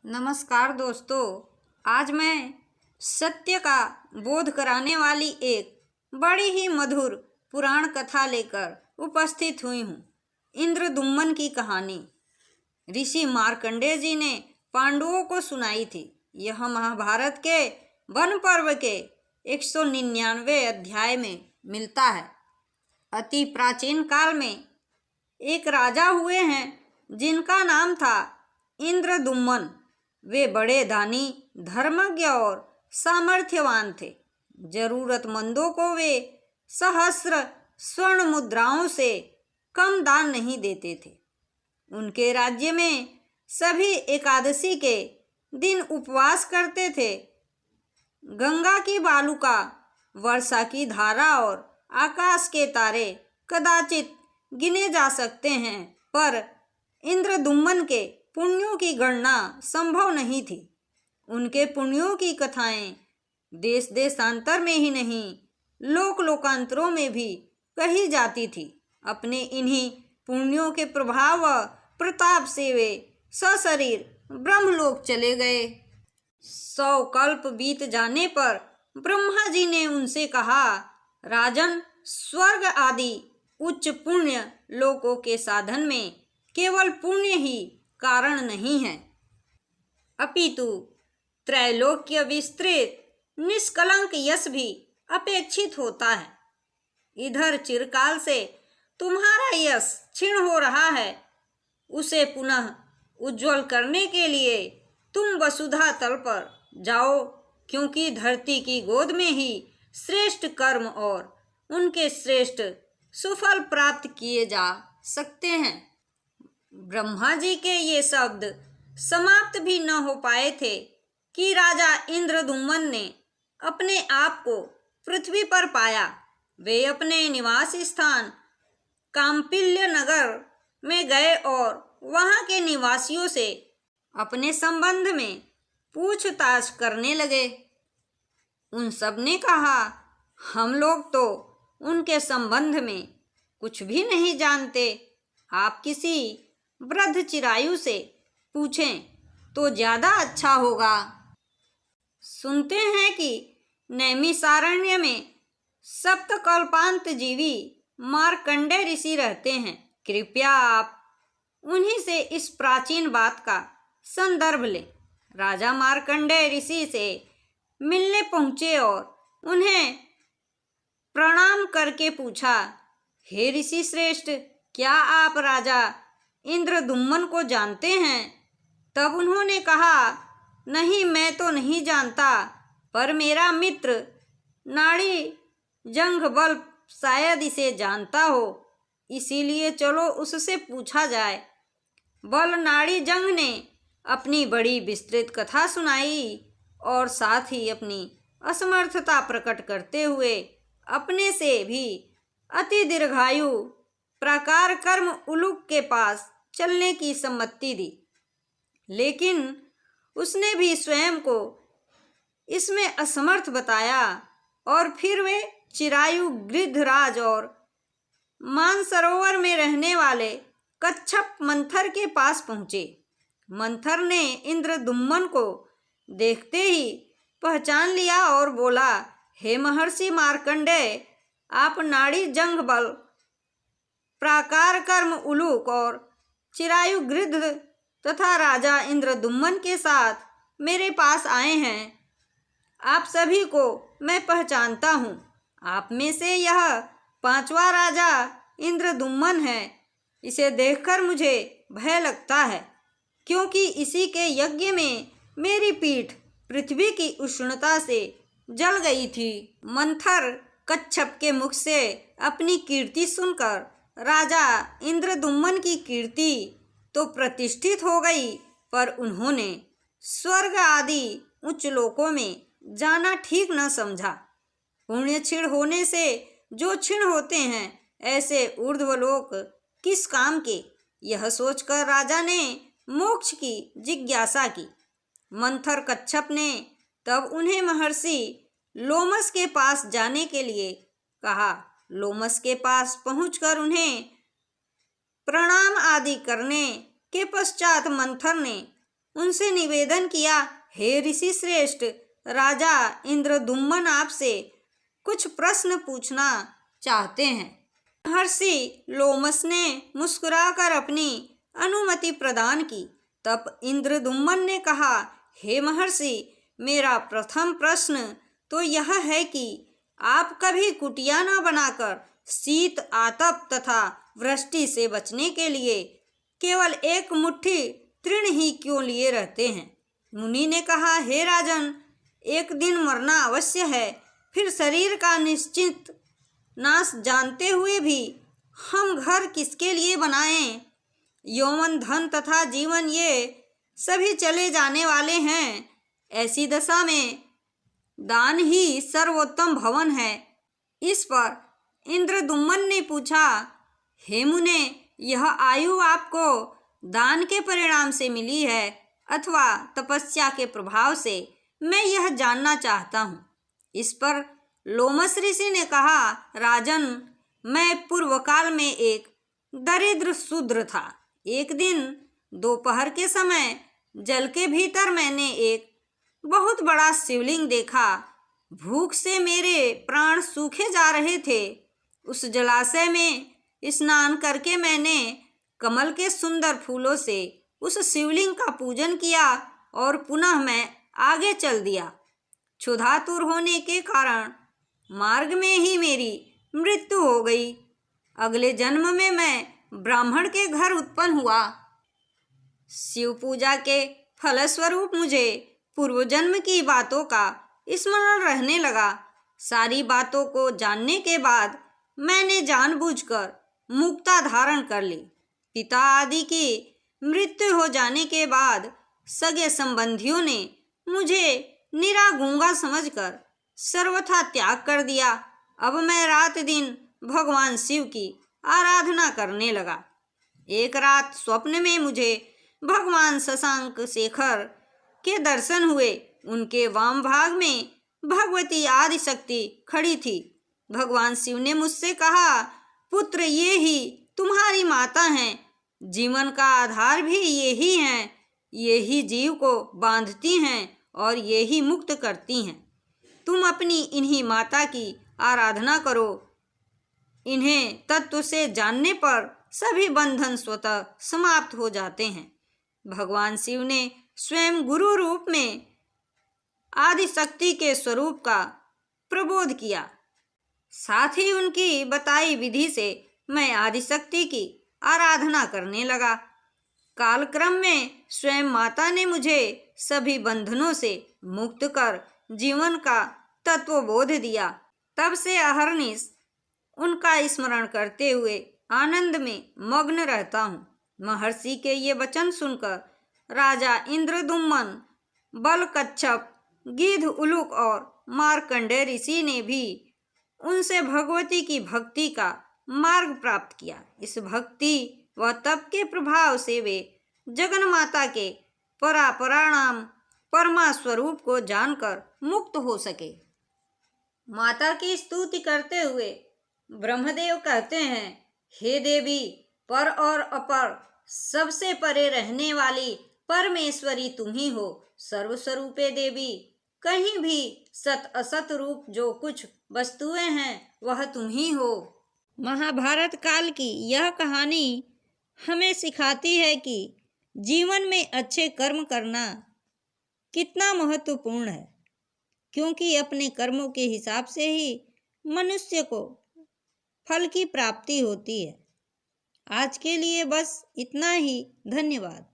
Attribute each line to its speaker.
Speaker 1: नमस्कार दोस्तों, आज मैं सत्य का बोध कराने वाली एक बड़ी ही मधुर पुराण कथा लेकर उपस्थित हुई हूँ। इंद्रदुम्मन की कहानी ऋषि मार्कंडेय जी ने पांडवों को सुनाई थी। यह महाभारत के वन पर्व के 199वें अध्याय में मिलता है। अति प्राचीन काल में एक राजा हुए हैं जिनका नाम था इंद्रदुम्मन। वे बड़े दानी, धर्मज्ञ और सामर्थ्यवान थे। जरूरतमंदों को वे सहस्र स्वर्ण मुद्राओं से कम दान नहीं देते थे। उनके राज्य में सभी एकादशी के दिन उपवास करते थे। गंगा की बालुका, वर्षा की धारा और आकाश के तारे कदाचित गिने जा सकते हैं, पर इंद्रदुम्मन के पुण्यों की गणना संभव नहीं थी। उनके पुण्यों की कथाएं देश देशांतर में ही नहीं, लोक लोकांतरों में भी कही जाती थी। अपने इन्हीं पुण्यों के प्रभाव व प्रताप से वे सशरीर ब्रह्मलोक चले गए। 100 कल्प बीत जाने पर ब्रह्मा जी ने उनसे कहा, राजन, स्वर्ग आदि उच्च पुण्य लोकों के साधन में केवल पुण्य ही कारण नहीं है, अपितु त्रैलोक्य विस्तृत निष्कलंक यश भी अपेक्षित होता है। इधर चिरकाल से तुम्हारा यश क्षीण हो रहा है, उसे पुनः उज्जवल करने के लिए तुम वसुधा तल पर जाओ, क्योंकि धरती की गोद में ही श्रेष्ठ कर्म और उनके श्रेष्ठ सुफल प्राप्त किए जा सकते हैं। ब्रह्मा जी के ये शब्द समाप्त भी न हो पाए थे कि राजा इंद्रदुम्मन ने अपने आप को पृथ्वी पर पाया। वे अपने निवास स्थान कांपिल्य नगर में गए और वहां के निवासियों से अपने संबंध में पूछताछ करने लगे। उन सब ने कहा, हम लोग तो उनके संबंध में कुछ भी नहीं जानते। आप किसी वृद्ध चिरायु से पूछें तो ज्यादा अच्छा होगा। सुनते हैं कि नैमिषारण्य में सप्तकल्पांत जीवी मार्कंडेय ऋषि रहते हैं। कृपया आप उन्हीं से इस प्राचीन बात का संदर्भ लें। राजा मार्कंडेय ऋषि से मिलने पहुंचे और उन्हें प्रणाम करके पूछा, हे ऋषि श्रेष्ठ, क्या आप राजा इंद्रदुम्मन को जानते हैं? तब उन्होंने कहा, नहीं, मैं तो नहीं जानता, पर मेरा मित्र नाड़ी जंघबल शायद इसे जानता हो, इसीलिए चलो उससे पूछा जाए। बल नाड़ी जंग ने अपनी बड़ी विस्तृत कथा सुनाई और साथ ही अपनी असमर्थता प्रकट करते हुए अपने से भी अति दीर्घायु प्राकार कर्म उलूक के पास चलने की सम्मति दी, लेकिन उसने भी स्वयं को इसमें असमर्थ बताया। और फिर वे चिरायु गृद्धराज और मानसरोवर में रहने वाले कच्छप मंथर के पास पहुंचे। मंथर ने इंद्रदुम्मन को देखते ही पहचान लिया और बोला, हे महर्षि मार्कंडेय, आप नाड़ी जंग बल प्राकार कर्म उलूक और चिरायु गृध्र तथा राजा इंद्रदुम्मन के साथ मेरे पास आए हैं। आप सभी को मैं पहचानता हूँ। आप में से यह 5वां राजा इंद्रदुम्मन है। इसे देखकर मुझे भय लगता है, क्योंकि इसी के यज्ञ में मेरी पीठ पृथ्वी की उष्णता से जल गई थी। मंथर कच्छप के मुख से अपनी कीर्ति सुनकर राजा इंद्रदुम्मन की कीर्ति तो प्रतिष्ठित हो गई, पर उन्होंने स्वर्ग आदि उच्च लोकों में जाना ठीक न समझा। पुण्य क्षीण होने से जो क्षीण होते हैं, ऐसे ऊर्ध्वलोक किस काम के, यह सोचकर राजा ने मोक्ष की जिज्ञासा की। मंथर कच्छप ने तब उन्हें महर्षि लोमस के पास जाने के लिए कहा। लोमस के पास पहुंचकर उन्हें प्रणाम आदि करने के पश्चात मंथर ने उनसे निवेदन किया, हे ऋषि श्रेष्ठ, राजा इंद्रदुम्न आपसे कुछ प्रश्न पूछना चाहते हैं। महर्षि लोमस ने मुस्कुराकर अपनी अनुमति प्रदान की। तब इंद्रदुम्न ने कहा, हे महर्षि, मेरा प्रथम प्रश्न तो यह है कि आप कभी कुटिया न बनाकर शीत, आतप तथा वृष्टि से बचने के लिए केवल एक मुट्ठी तृण ही क्यों लिए रहते हैं? मुनि ने कहा, हे राजन, एक दिन मरना अवश्य है, फिर शरीर का निश्चित नाश जानते हुए भी हम घर किसके लिए बनाएं? यौवन, धन तथा जीवन ये सभी चले जाने वाले हैं। ऐसी दशा में दान ही सर्वोत्तम भवन है। इस पर इंद्रदुम्न ने पूछा, हे मुने, यह आयु आपको दान के परिणाम से मिली है अथवा तपस्या के प्रभाव से? मैं यह जानना चाहता हूँ। इस पर लोमस ऋषि ने कहा, राजन, मैं पूर्व काल में एक दरिद्र शूद्र था। एक दिन दोपहर के समय जल के भीतर मैंने एक बहुत बड़ा शिवलिंग देखा। भूख से मेरे प्राण सूखे जा रहे थे। उस जलाशय में स्नान करके मैंने कमल के सुंदर फूलों से उस शिवलिंग का पूजन किया और पुनः मैं आगे चल दिया। क्षुधातुर होने के कारण मार्ग में ही मेरी मृत्यु हो गई। अगले जन्म में मैं ब्राह्मण के घर उत्पन्न हुआ। शिव पूजा के फलस्वरूप मुझे पूर्व जन्म की बातों का स्मरण रहने लगा। सारी बातों को जानने के बाद मैंने जानबूझकर मुक्ता धारण कर ली। पिता आदि की मृत्यु हो जाने के बाद सगे संबंधियों ने मुझे निरा गूंगा समझकर सर्वथा त्याग कर दिया। अब मैं रात दिन भगवान शिव की आराधना करने लगा। एक रात स्वप्न में मुझे भगवान शशांक शेखर के दर्शन हुए। उनके वाम भाग में भगवती आदिशक्ति खड़ी थी। भगवान शिव ने मुझसे कहा, पुत्र, ये ही तुम्हारी माता हैं। जीवन का आधार भी ये ही हैं। ये ही जीव को बांधती हैं और ये ही मुक्त करती हैं। तुम अपनी इन्हीं माता की आराधना करो। इन्हें तत्व से जानने पर सभी बंधन स्वतः समाप्त हो जाते हैं। भगवान शिव ने स्वयं गुरु रूप में आदिशक्ति के स्वरूप का प्रबोध किया। साथ ही उनकी बताई विधि से मैं आदिशक्ति की आराधना करने लगा। कालक्रम में स्वयं माता ने मुझे सभी बंधनों से मुक्त कर जीवन का तत्वबोध दिया। तब से अहर्निश उनका स्मरण करते हुए आनंद में मग्न रहता हूँ। महर्षि के ये वचन सुनकर राजा इंद्रदुम्न, बलकच्छप, गिद्ध उलूक और मार्कंडेय ऋषि ने भी उनसे भगवती की भक्ति का मार्ग प्राप्त किया। इस भक्ति व तप के प्रभाव से वे जगन माता के परापराणाम परमा स्वरूप को जानकर मुक्त हो सके। माता की स्तुति करते हुए ब्रह्मदेव कहते हैं, हे देवी, पर और अपर सबसे परे रहने वाली परमेश्वरी तुम ही हो। सर्वस्वरूपे देवी, कहीं भी सत असत रूप जो कुछ वस्तुएं हैं वह तुम ही हो। महाभारत काल की यह कहानी हमें सिखाती है कि जीवन में अच्छे कर्म करना कितना महत्वपूर्ण है, क्योंकि अपने कर्मों के हिसाब से ही मनुष्य को फल की प्राप्ति होती है। आज के लिए बस इतना ही। धन्यवाद।